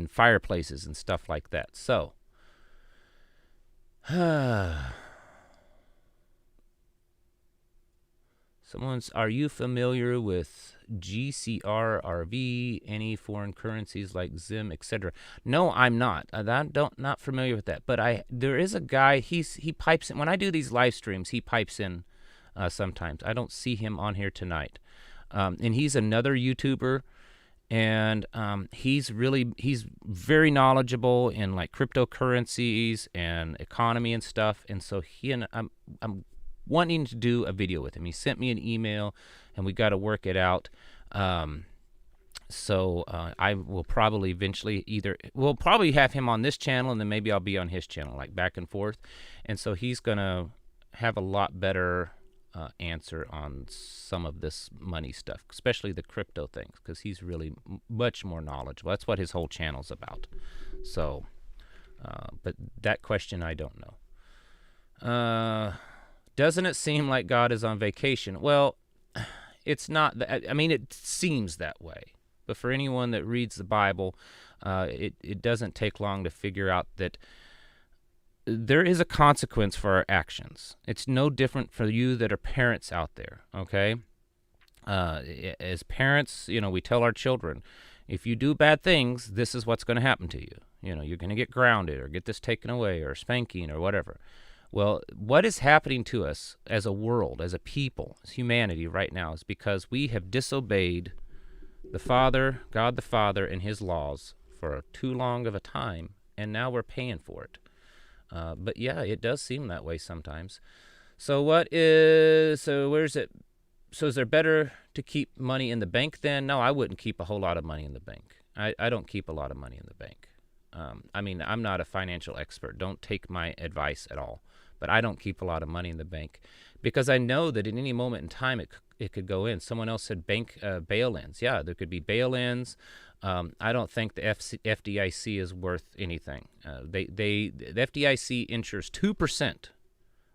A: fireplaces and stuff like that. So, are you familiar with GCRRV, any foreign currencies like Zim, etc.? No, I'm not. Not familiar with that. But there is a guy, he pipes in. When I do these live streams, he pipes in sometimes. I don't see him on here tonight. And he's another YouTuber, and he's very knowledgeable in like cryptocurrencies and economy and stuff. And so I'm wanting to do a video with him. He sent me an email, and we got to work it out. So I will probably eventually we'll probably have him on this channel, and then maybe I'll be on his channel, like back and forth. And so he's going to have a lot better answer on some of this money stuff, especially the crypto things, because he's really much more knowledgeable. That's what his whole channel's about. So, but that question I don't know. Doesn't it seem like God is on vacation? Well, it's not. I mean, it seems that way. But for anyone that reads the Bible, it doesn't take long to figure out that there is a consequence for our actions. It's no different for you that are parents out there, okay? As parents, we tell our children, if you do bad things, this is what's going to happen to you. You're going to get grounded or get this taken away or spanking or whatever. Well, what is happening to us as a world, as a people, as humanity right now, is because we have disobeyed the Father, God the Father, and His laws for too long of a time, and now we're paying for it. But yeah, it does seem that way sometimes. So where's it? So is there better to keep money in the bank then? No, I wouldn't keep a whole lot of money in the bank. I don't keep a lot of money in the bank. I mean, I'm not a financial expert. Don't take my advice at all. But I don't keep a lot of money in the bank, because I know that at any moment in time it could go in. Someone else said bank bail-ins. Yeah, there could be bail-ins. I don't think the FDIC is worth anything. The FDIC insures 2%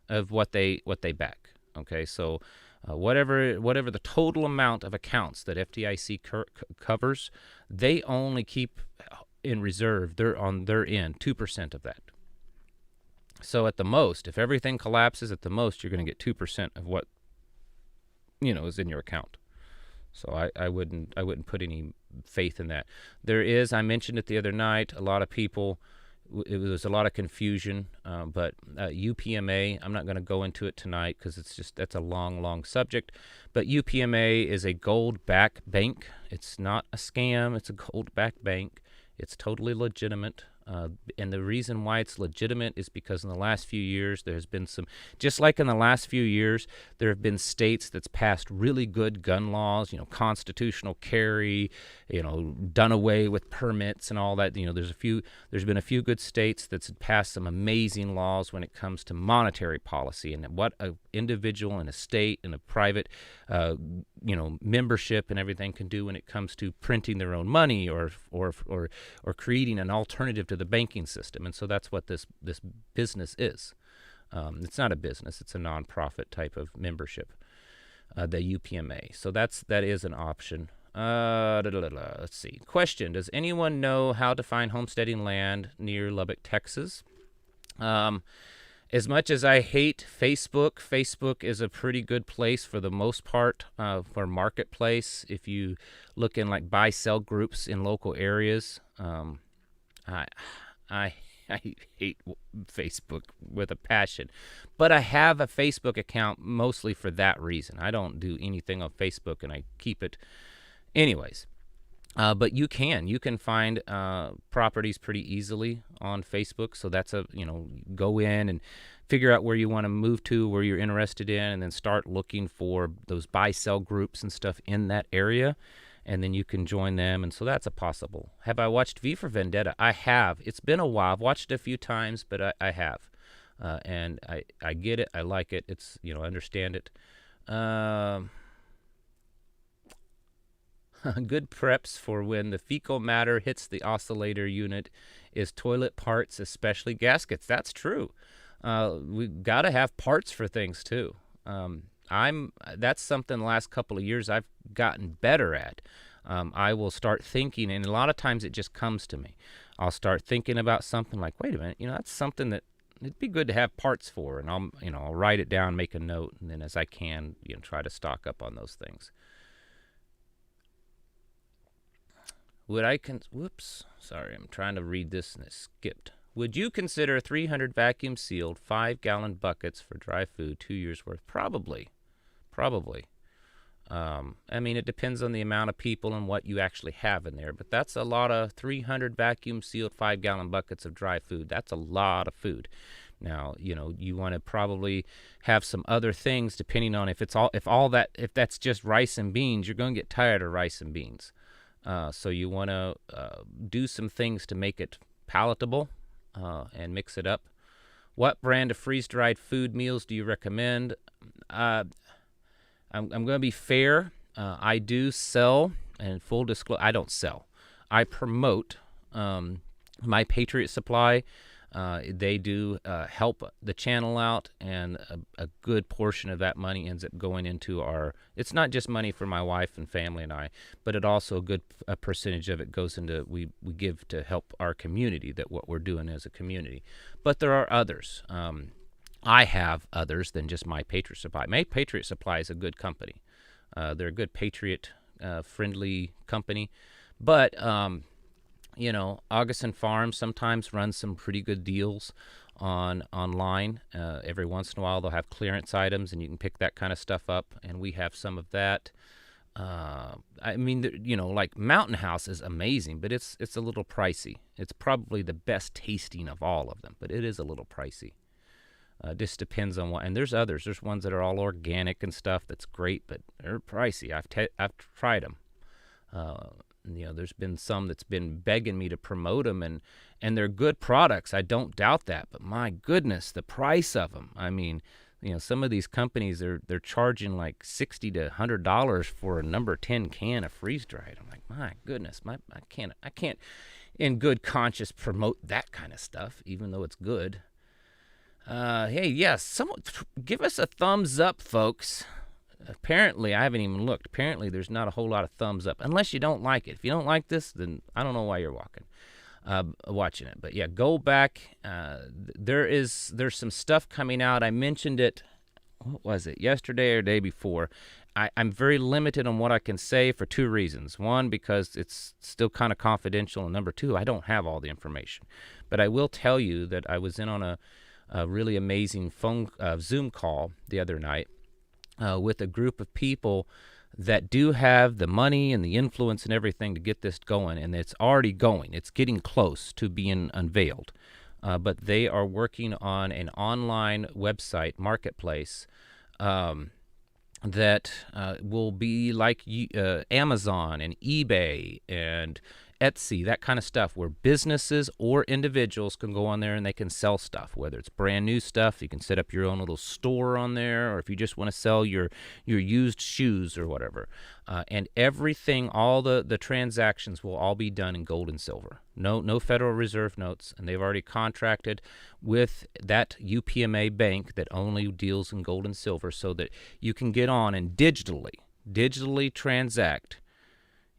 A: of what they back. Okay, so whatever the total amount of accounts that FDIC covers, they only keep in reserve. They're on their end 2% of that. So at the most, if everything collapses, at the most you're going to get 2% of what is in your account. So I wouldn't put any faith in that. There is, I mentioned it the other night, a lot of people, it was a lot of confusion, but UPMA, I'm not going to go into it tonight because that's a long subject, but UPMA is a gold-backed bank. It's not a scam. It's a gold-backed bank. It's totally legitimate. And the reason why it's legitimate is because in the last few years, there has been just like in the last few years, there have been states that's passed really good gun laws, constitutional carry, done away with permits and all that. There's been a few good states that's passed some amazing laws when it comes to monetary policy and what an individual and a state and a private, membership and everything can do when it comes to printing their own money or creating an alternative to the banking system. And so that's what this business is. It's not a business, it's a nonprofit type of membership, the UPMA. So that is an option. Let's see. Question: does anyone know how to find homesteading land near Lubbock, Texas? As much as I hate Facebook, Facebook is a pretty good place for the most part for marketplace. If you look in like buy sell groups in local areas, I I I hate Facebook with a passion, but I have a Facebook account mostly for that reason. I don't do anything on Facebook, and I keep it anyways. But you can find properties pretty easily on Facebook. So that's go in and figure out where you want to move to, where you're interested in, and then start looking for those buy-sell groups and stuff in that area, and then you can join them. And so that's a possible. Have I watched V for Vendetta? I have. It's been a while. I've watched it a few times, but I have. And I get it. I like it. It's, I understand it. Good preps for when the fecal matter hits the oscillator unit is toilet parts, especially gaskets. That's true. We've got to have parts for things too. That's something the last couple of years I've gotten better at. I will start thinking, and a lot of times it just comes to me. I'll start thinking about something like, wait a minute, that's something that it'd be good to have parts for, and I'll write it down, make a note, and then as I can, try to stock up on those things. Whoops, sorry, I'm trying to read this and it skipped. Would you consider 300 vacuum sealed 5-gallon buckets for dry food 2 years worth? Probably. It depends on the amount of people and what you actually have in there, but that's a lot of 300 vacuum sealed 5-gallon buckets of dry food. That's a lot of food. Now, you want to probably have some other things depending on if that's just rice and beans, you're going to get tired of rice and beans. So you want to do some things to make it palatable and mix it up. What brand of freeze-dried food meals do you recommend? I'm going to be fair. I do sell, and full disclosure, I don't sell. I promote my Patriot Supply. They do help the channel out, and a good portion of that money ends up going into it's not just money for my wife and family and I, but it also a good percentage of it goes into, we give to help our community, that what we're doing as a community. But there are others. I have others than just my Patriot Supply. My Patriot Supply is a good company. They're a good Patriot friendly company. But Augustin Farms sometimes runs some pretty good deals online. Every once in a while they'll have clearance items, and you can pick that kind of stuff up, and we have some of that. Like Mountain House is amazing, but it's a little pricey. It's probably the best tasting of all of them, but it is a little pricey. Just depends on what. And there's others. There's ones that are all organic and stuff that's great, but they're pricey. I've tried them. There's been some that's been begging me to promote them, and they're good products. I don't doubt that, but my goodness, the price of them. Some of these companies they're charging like $60 to $100 for a number 10 can of freeze dried. I'm like, my goodness, I can't in good conscience promote that kind of stuff, even though it's good. Hey, yes, someone give us a thumbs up, folks. Apparently, I haven't even looked. Apparently, there's not a whole lot of thumbs up, unless you don't like it. If you don't like this, then I don't know why you're watching it. But yeah, go back. There's some stuff coming out. I mentioned it. What was it? Yesterday or day before. I'm very limited on what I can say for two reasons. One, because it's still kind of confidential, and number two, I don't have all the information. But I will tell you that I was in on a really amazing Zoom call the other night with a group of people that do have the money and the influence and everything to get this going, and it's already going. It's getting close to being unveiled. But they are working on an online website marketplace that will be like Amazon and eBay and Etsy, that kind of stuff, where businesses or individuals can go on there and they can sell stuff, whether it's brand new stuff. You can set up your own little store on there, or if you just want to sell your used shoes or whatever. And everything, all the transactions will all be done in gold and silver. No Federal Reserve notes, and they've already contracted with that UPMA bank that only deals in gold and silver, so that you can get on and digitally transact.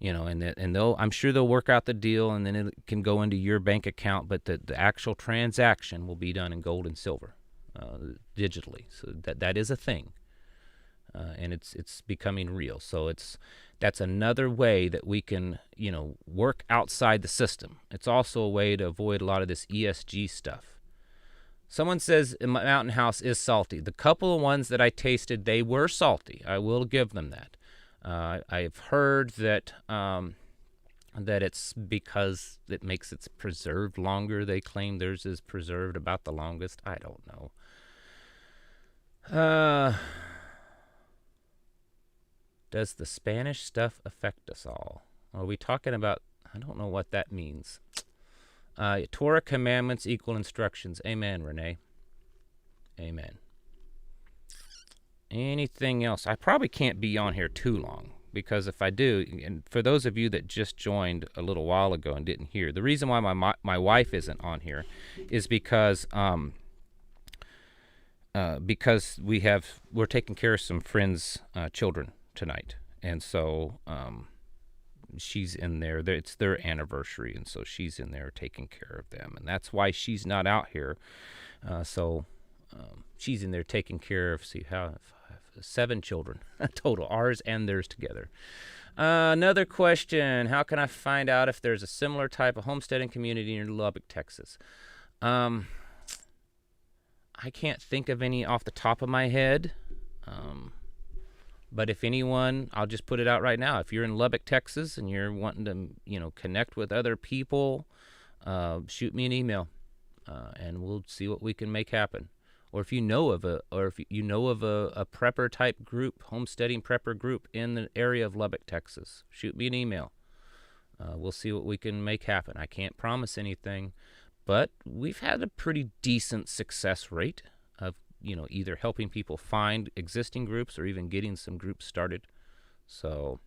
A: And I'm sure they'll work out the deal, and then it can go into your bank account, but the actual transaction will be done in gold and silver. digitally. So that is a thing, and it's becoming real. So that's another way that we can work outside the system. It's also a way to avoid a lot of this ESG stuff. Someone says Mountain House is salty. The couple of ones that I tasted, they were salty. I will give them that. I've heard that that it's because it makes it preserved longer. They claim theirs is preserved about the longest. I don't know. Does the Spanish stuff affect us all? Are we talking about, I don't know what that means. Torah commandments equal instructions. Amen, Renee. Amen. Anything else? I probably can't be on here too long, because if I do, and for those of you that just joined a little while ago and didn't hear, the reason why my wife isn't on here is because we're taking care of some friends' children tonight, and so she's in there. It's their anniversary, and so she's in there taking care of them, and that's why she's not out here. So she's in there taking care of 7 children total, ours and theirs together. Another question: how can I find out if there's a similar type of homesteading community in Lubbock, Texas? I can't think of any off the top of my head. But if anyone, I'll just put it out right now. If you're in Lubbock, Texas, and you're wanting to, connect with other people, shoot me an email, and we'll see what we can make happen. Or if you know of a prepper type group, homesteading prepper group in the area of Lubbock, Texas, shoot me an email. We'll see what we can make happen. I can't promise anything, but we've had a pretty decent success rate of either helping people find existing groups or even getting some groups started. So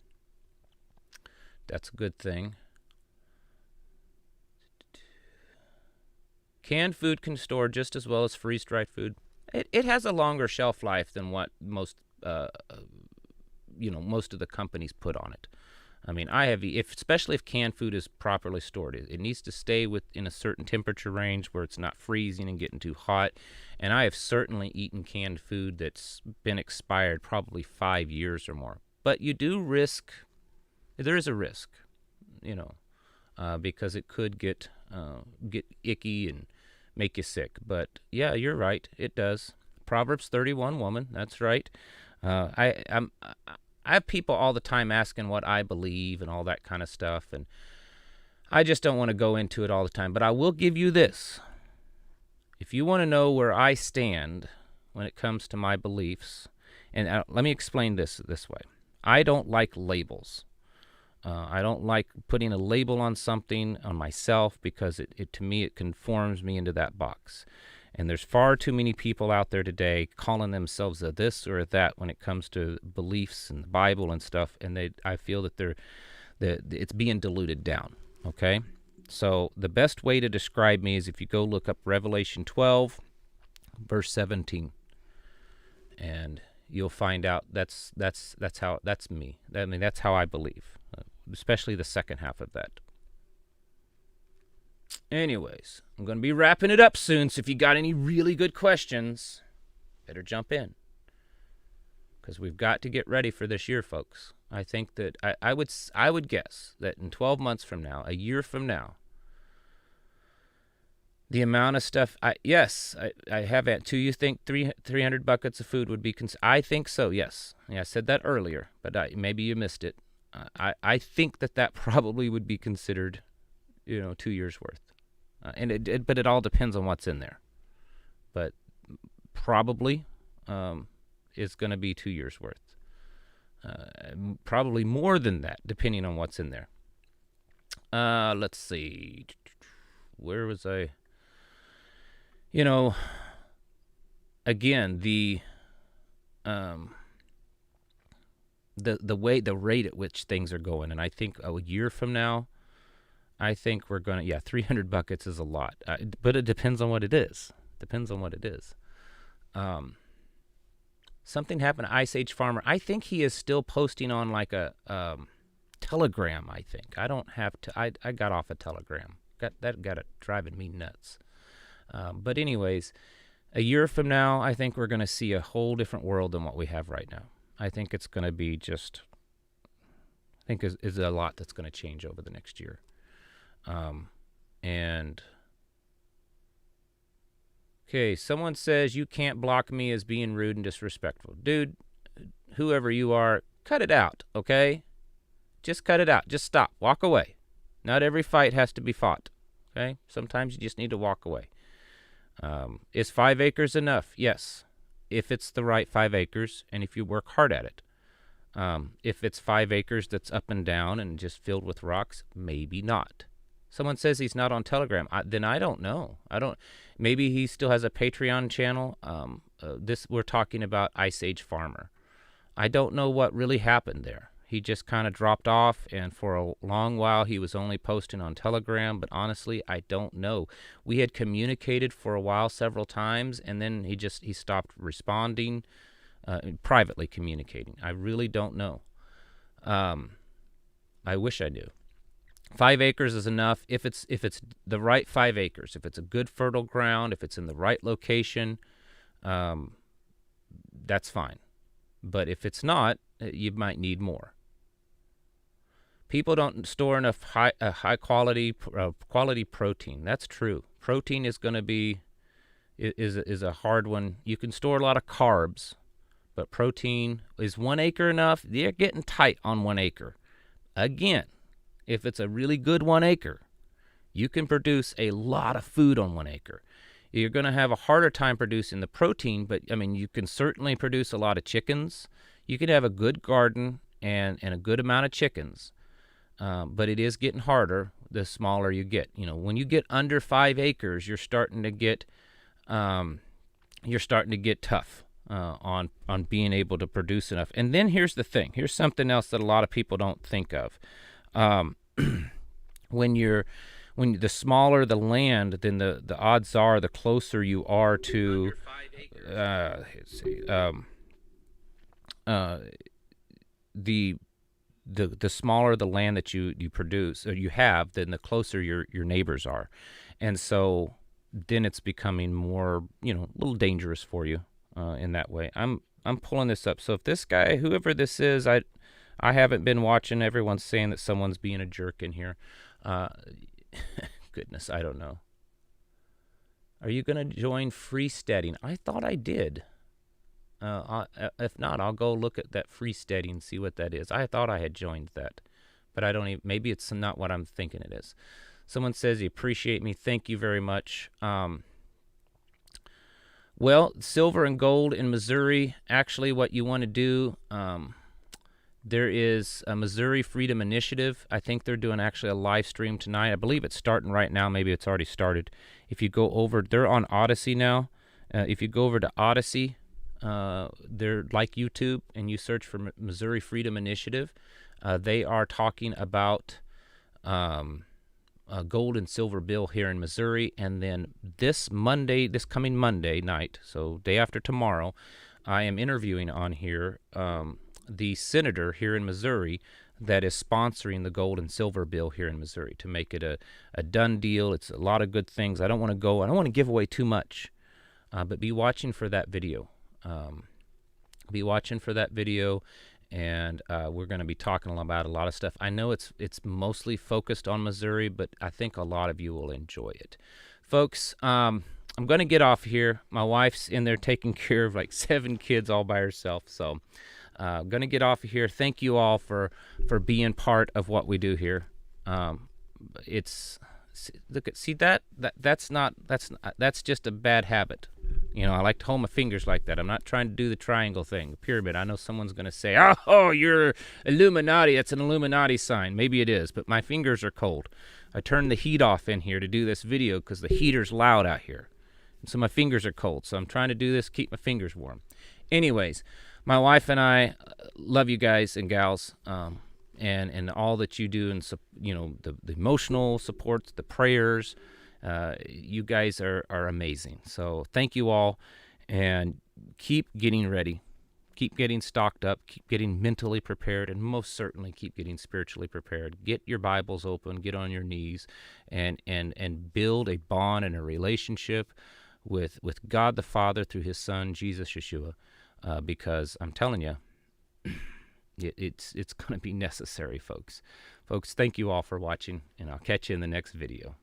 A: that's a good thing. Canned food can store just as well as freeze-dried food. It has a longer shelf life than what most most of the companies put on it. I mean, especially if canned food is properly stored, it needs to stay within a certain temperature range where it's not freezing and getting too hot. And I have certainly eaten canned food that's been expired probably 5 years or more. But there is a risk, because it could get icky and make you sick. But yeah, you're right, it does. Proverbs 31, woman, that's right. I have people all the time asking what I believe and all that kind of stuff, and I just don't want to go into it all the time. But I will give you this. If you want to know where I stand when it comes to my beliefs, and let me explain this way. I don't like labels. I don't like putting a label on something on myself, because to me it conforms me into that box. And there's far too many people out there today calling themselves a this or a that when it comes to beliefs and the Bible and stuff, and I feel that it's being diluted down, okay? So the best way to describe me is if you go look up Revelation 12, verse 17, and you'll find out that's me. I mean, that's how I believe, especially the second half of that. Anyways, I'm going to be wrapping it up soon, so if you got any really good questions, better jump in, because we've got to get ready for this year, folks. I think that I would guess that in 12 months from now, a year from now, the amount of stuff, I have at. Do you think 300 buckets of food would be, I think so, yes. Yeah, I said that earlier, but maybe you missed it. I think that probably would be considered 2 years worth. But it all depends on what's in there. But probably is going to be 2 years worth. Probably more than that, depending on what's in there. Let's see. Where was I? Again, the rate at which things are going, and I think a year from now, I think we're going to, 300 buckets is a lot, but it depends on what it is. Something happened to Ice Age Farmer. I think he is still posting on like a Telegram, I think. I don't have to, I got off a Telegram. That got it driving me nuts. But anyways, A year from now, I think we're going to see a whole different world than what we have right now. I think it's going to be just, I think is a lot that's going to change over the next year. And, okay, someone says you can't block me as being rude and disrespectful. Dude, whoever you are, cut it out, okay? Just cut it out. Just stop. Walk away. Not every fight has to be fought, okay? Sometimes you just need to walk away. Is 5 acres enough? Yes, if it's the right 5 acres and if you work hard at it. If it's 5 acres that's up and down and just filled with rocks, maybe not. Someone says he's not on Telegram. Then I don't know. Maybe he still has a Patreon channel. We're talking about Ice Age Farmer. I don't know what really happened there. He just kind of dropped off, and for a long while he was only posting on Telegram, but honestly, I don't know. We had communicated for a while several times, and then he stopped responding, privately communicating. I really don't know. I wish I knew. 5 acres is enough if it's the right 5 acres, if it's a good fertile ground, if it's in the right location, that's fine. But if it's not, you might need more. People don't store enough high quality protein. That's true. Protein is going to be is a hard one. You can store a lot of carbs, but protein, is 1 acre enough? They're getting tight on 1 acre. Again, if it's a really good 1 acre, you can produce a lot of food on 1 acre. You're going to have a harder time producing the protein, but I mean, you can certainly produce a lot of chickens. You could have a good garden and a good amount of chickens, but it is getting harder the smaller you get. You know, when you get under 5 acres, you're starting to get tough on being able to produce enough. And then here's the thing. Here's something else that a lot of people don't think of. When the smaller the land, then the odds are the closer you are to the smaller the land that you produce or you have, then the closer your neighbors are, and so then it's becoming more, a little dangerous for you in that way. I'm pulling this up. So if this guy, whoever this is, I haven't been watching. Everyone's saying that someone's being a jerk in here. Goodness, I don't know. Are you going to join freesteading? I thought I did. If not, I'll go look at that freesteading and see what that is. I thought I had joined that, but I don't even, maybe it's not what I'm thinking it is. Someone says you appreciate me. Thank you very much. Well, silver and gold in Missouri, actually what you want to do, there is a Missouri Freedom Initiative. I think they're doing actually a live stream tonight. I believe it's starting right now. Maybe it's already started. If you go over, they're on Odyssey now. If you go over to Odyssey, they're like YouTube, and you search for Missouri Freedom Initiative. They are talking about gold and silver bill here in Missouri. And then this coming Monday night, so day after tomorrow, I am interviewing on here the senator here in Missouri that is sponsoring the gold and silver bill here in Missouri to make it a done deal. It's a lot of good things. I don't want to give away too much, but be watching for that video. And we're going to be talking about a lot of stuff. I know it's mostly focused on Missouri, but I think a lot of you will enjoy it. Folks, I'm going to get off here. My wife's in there taking care of like 7 kids all by herself, so I'm going to get off of here. Thank you all for being part of what we do here. That's just a bad habit. I like to hold my fingers like that. I'm not trying to do the triangle thing, the pyramid. I know someone's going to say, oh, you're Illuminati. That's an Illuminati sign. Maybe it is, but my fingers are cold. I turned the heat off in here to do this video because the heater's loud out here. And so my fingers are cold. So I'm trying to do this, keep my fingers warm. Anyways, my wife and I love you guys and gals, and all that you do, and the emotional supports, the prayers. You guys are amazing. So thank you all, and keep getting ready. Keep getting stocked up. Keep getting mentally prepared, and most certainly keep getting spiritually prepared. Get your Bibles open. Get on your knees, and build a bond and a relationship with God the Father through his Son, Jesus Yeshua, because I'm telling you, it's going to be necessary, folks. Folks, thank you all for watching, and I'll catch you in the next video.